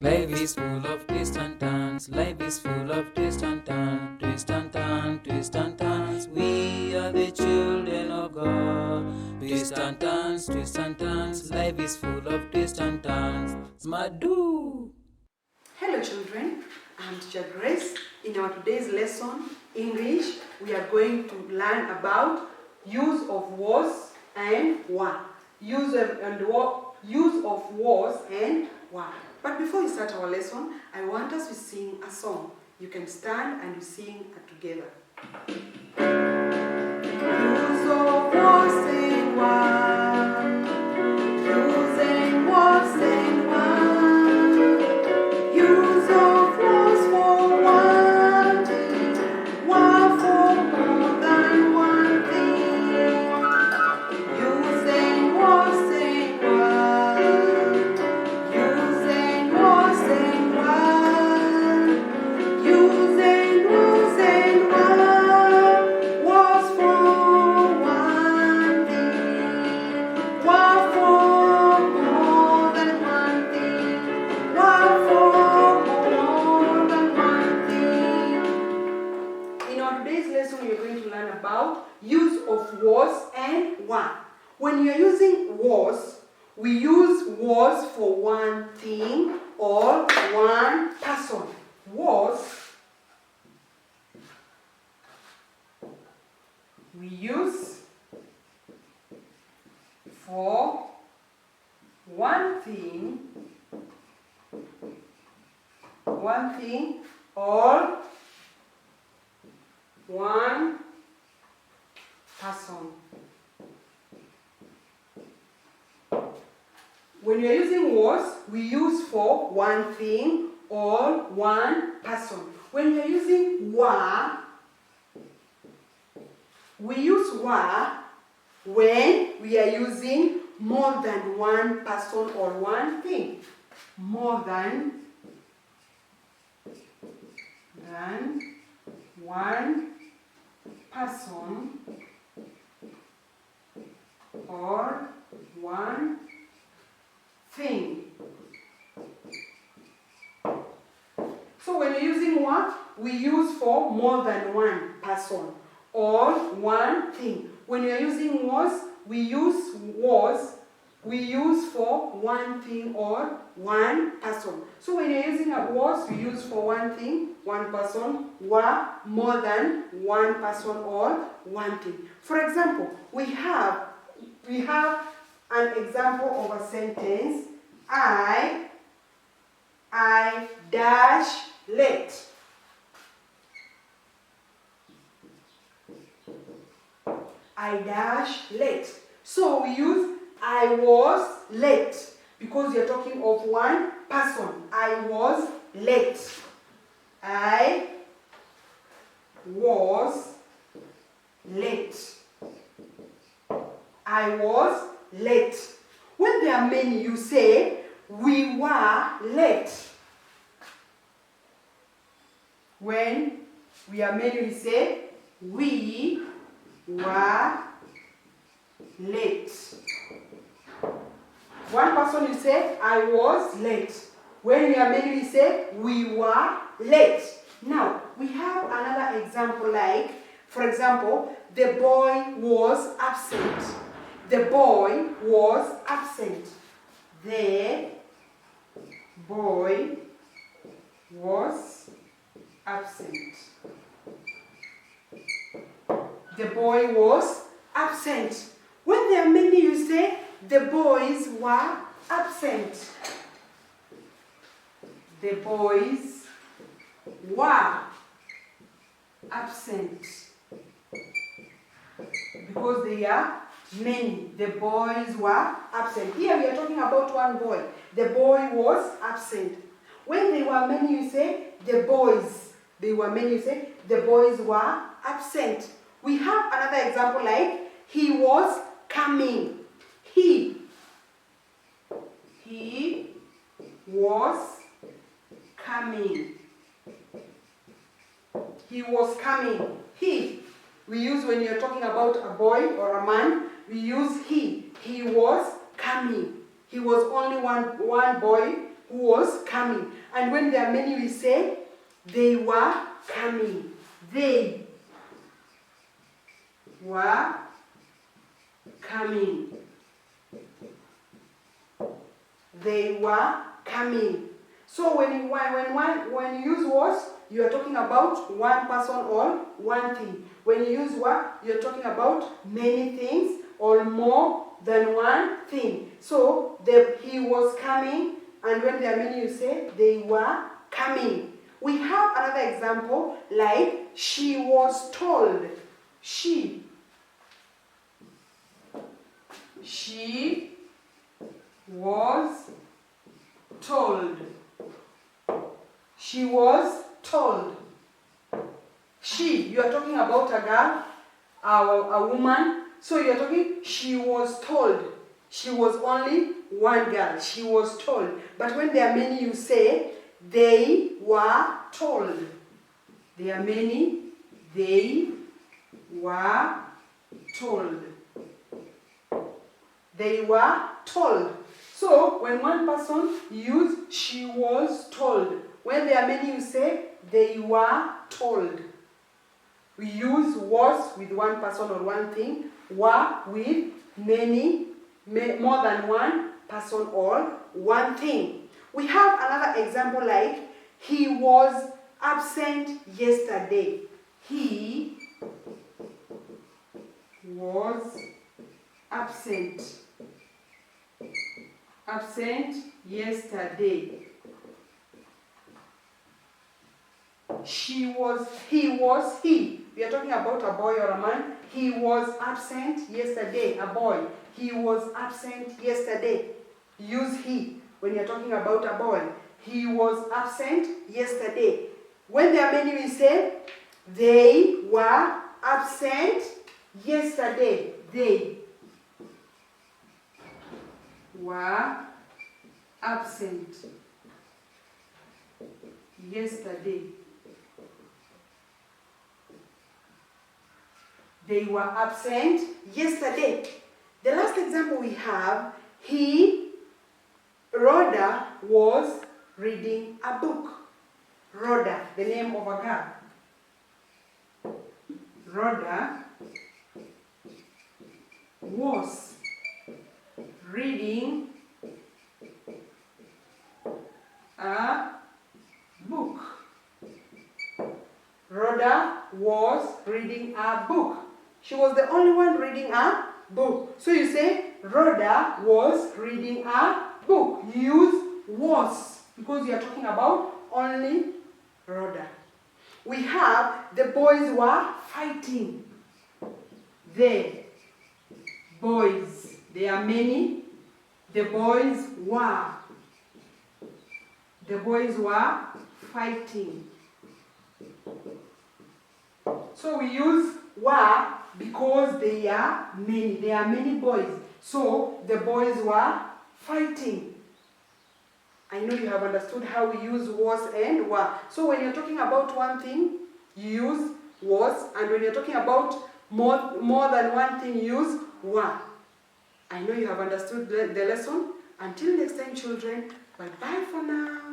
Life is full of twists and turns. Life is full of twists and turns. Twist and turn, twist and turns. We are the children of God. Twist and turns, twist and turns. Life is full of twists and turns. Smadu. Hello children, I'm Teacher Grace. In our today's lesson, English, we are going to learn about use of was and were. Use of was and were. But before we start our lesson, I want us to sing a song. You can stand and you sing together. Use of was and were. Use and was and were. Use of was for one thing, were for more than one thing. Use and was and were. Use and was and were. Use and was for one thing, were for more than one thing, were for more than one thing. In our today's lesson, we are going to learn about use of was and were. When you are using was, we use was for one thing or one person. Was, we use for one thing or one person. When you're using was, we use for one thing or one person. When you're using were, we use were when we are using more than one person or one thing. More than one person or one thing. So when you're using what, we use for more than one person or one thing. When you're using was for one thing or one person. So when you're using a was, we use for one thing, one person, were more than one person or one thing. For example, we have an example of a sentence. I dash late. I dash late. So we use I was late because you're talking of one person. I was late. I was late. I was late. When there are many, you say we were late. When we are many, we say we were late. One person, you say I was late. When we are many, we say we were late. Now, we have another example like, for example, the boy was absent. The boy was absent. The boy was absent. The boy was absent. When there are many, you say the boys were absent. The boys were absent. Because they are many. The boys were absent. Here we are talking about one boy. The boy was absent. When they were many, you say the boys. They were many, you say the boys were absent. We have another example like he was coming. He was coming. He was coming. He. We use when you're talking about a boy or a man, we use he. He was coming. He was only one boy who was coming. And when there are many, we say they were coming. They were coming. They were coming. So when you use was, you are talking about one person or one thing. When you use were, you are talking about many things or more than one thing. So he was coming, and when there are many, you say they were coming. We have another example like she was told. She was told. She was told. You are talking about a girl, a woman. So you are talking, she was told. She was only one girl. She was told. But when there are many, you say, they were told. There are many, they were told. They were told. So when one person use she was told. When there are many, you say they were told. We use was with one person or one thing, were with many, more than one person or one thing. We have another example like he was absent yesterday. He was absent yesterday. He was. We are talking about a boy or a man. He was absent yesterday. A boy. He was absent yesterday. Use he when you are talking about a boy. He was absent yesterday. When there are many, we say they were absent yesterday. They were absent yesterday. They were absent yesterday. The last example we have, Rhoda was reading a book. Rhoda, the name of a girl. Rhoda was reading a book. Rhoda was reading a book. She was the only one reading a book. So you say Rhoda was reading a book. You use was because you are talking about only Rhoda. We have the boys were fighting. The boys. There are many. The boys were. The boys were fighting. So we use were because they are many. There are many boys. So the boys were fighting. I know you have understood how we use was and were. So when you're talking about one thing, you use was. And when you're talking about more than one thing, you use were. I know you have understood the lesson. Until next time, children, bye-bye for now.